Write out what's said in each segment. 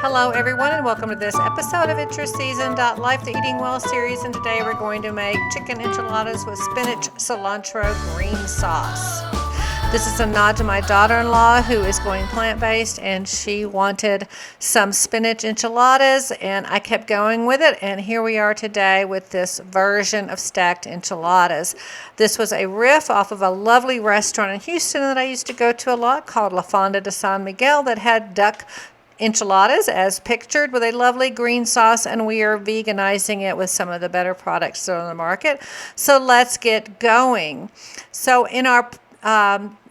Hello everyone and welcome to this episode of It's Your Season, Life to Eating Well series, and today we're going to make chicken enchiladas with spinach, cilantro, green sauce. This is a nod to my daughter-in-law who is going plant-based, and she wanted some spinach enchiladas, and I kept going with it, and here we are today with this version of stacked enchiladas. This was a riff off of a lovely restaurant in Houston that I used to go to a lot called La Fonda de San Miguel that had duck enchiladas as pictured with a lovely green sauce, and we are veganizing it with some of the better products that are on the market. So let's get going. So in our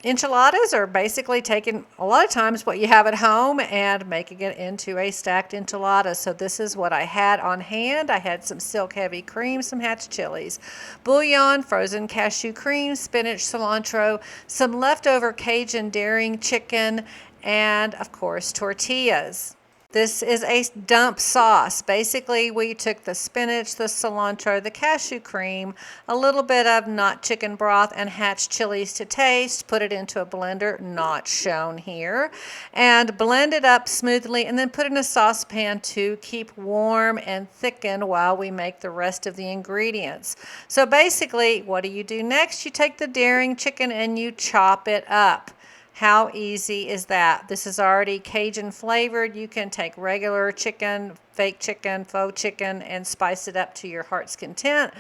enchiladas are basically taking a lot of times what you have at home and making it into a stacked enchilada. So this is what I had on hand. I had some silk heavy cream, some hatch chilies, bouillon, frozen cashew cream, spinach, cilantro, some leftover Cajun daring chicken, and of course tortillas. This is a dump sauce. Basically, we took the spinach, the cilantro, the cashew cream, a little bit of not chicken broth, and hatch chilies to taste, put it into a blender, not shown here, and blend it up smoothly, and then put it in a saucepan to keep warm and thicken while we make the rest of the ingredients. So basically, what do you do next? You take the daring chicken and you chop it up. How easy is that? This is already Cajun flavored. You can take regular chicken, fake chicken, faux chicken, and spice it up to your heart's content.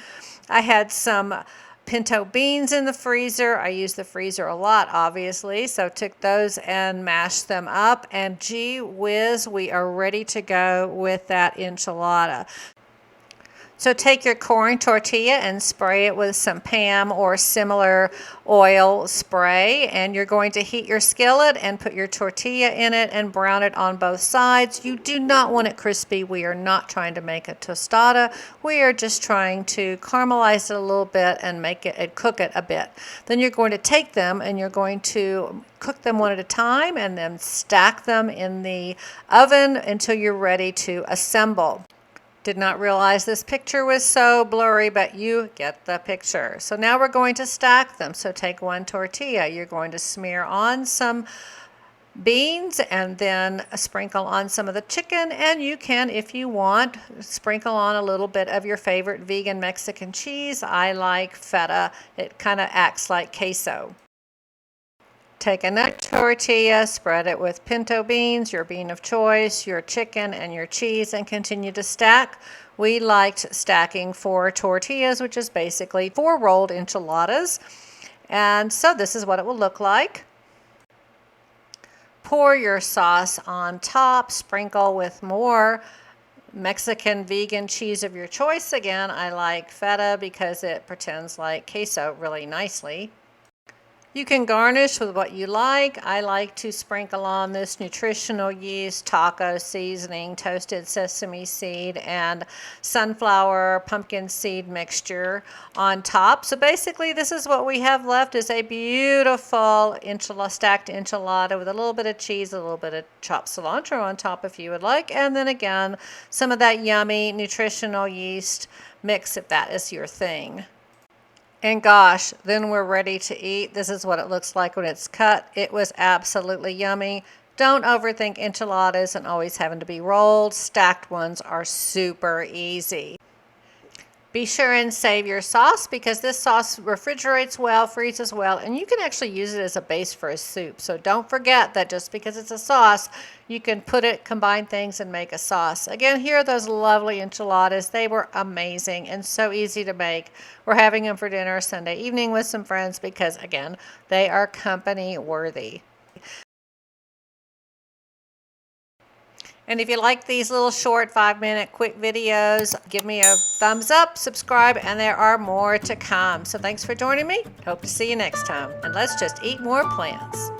I had some pinto beans in the freezer. I use the freezer a lot, obviously, so took those and mashed them up, and gee whiz, we are ready to go with that enchilada. So take your corn tortilla and spray it with some Pam or similar oil spray, and you're going to heat your skillet and put your tortilla in it and brown it on both sides. You do not want it crispy. We are not trying to make a tostada. We are just trying to caramelize it a little bit and make it and cook it a bit. Then you're going to take them and you're going to cook them one at a time and then stack them in the oven until you're ready to assemble. Did not realize this picture was so blurry, but you get the picture. So now we're going to stack them. So take one tortilla. You're going to smear on some beans and then sprinkle on some of the chicken. And you can, if you want, sprinkle on a little bit of your favorite vegan Mexican cheese. I like feta. It kind of acts like queso. Take another tortilla, spread it with pinto beans, your bean of choice, your chicken, and your cheese, and continue to stack. We liked stacking 4 tortillas, which is basically 4 rolled enchiladas. And so this is what it will look like. Pour your sauce on top, sprinkle with more Mexican vegan cheese of your choice. Again, I like feta because it pretends like queso really nicely. You can garnish with what you like. I like to sprinkle on this nutritional yeast, taco seasoning, toasted sesame seed, and sunflower pumpkin seed mixture on top. So basically, this is what we have left is a beautiful stacked enchilada with a little bit of cheese, a little bit of chopped cilantro on top if you would like, and then again, some of that yummy nutritional yeast mix if that is your thing. And gosh, then we're ready to eat. This is what it looks like when it's cut. It was absolutely yummy. Don't overthink enchiladas and always having to be rolled. Stacked ones are super easy. Be sure and save your sauce because this sauce refrigerates well, freezes well, and you can actually use it as a base for a soup. So don't forget that just because it's a sauce, you can combine things and make a sauce. Again, here are those lovely enchiladas. They were amazing and so easy to make. We're having them for dinner Sunday evening with some friends because, again, they are company worthy. And if you like these little short 5-minute quick videos, give me a thumbs up, subscribe, and there are more to come. So thanks for joining me. Hope to see you next time. And let's just eat more plants.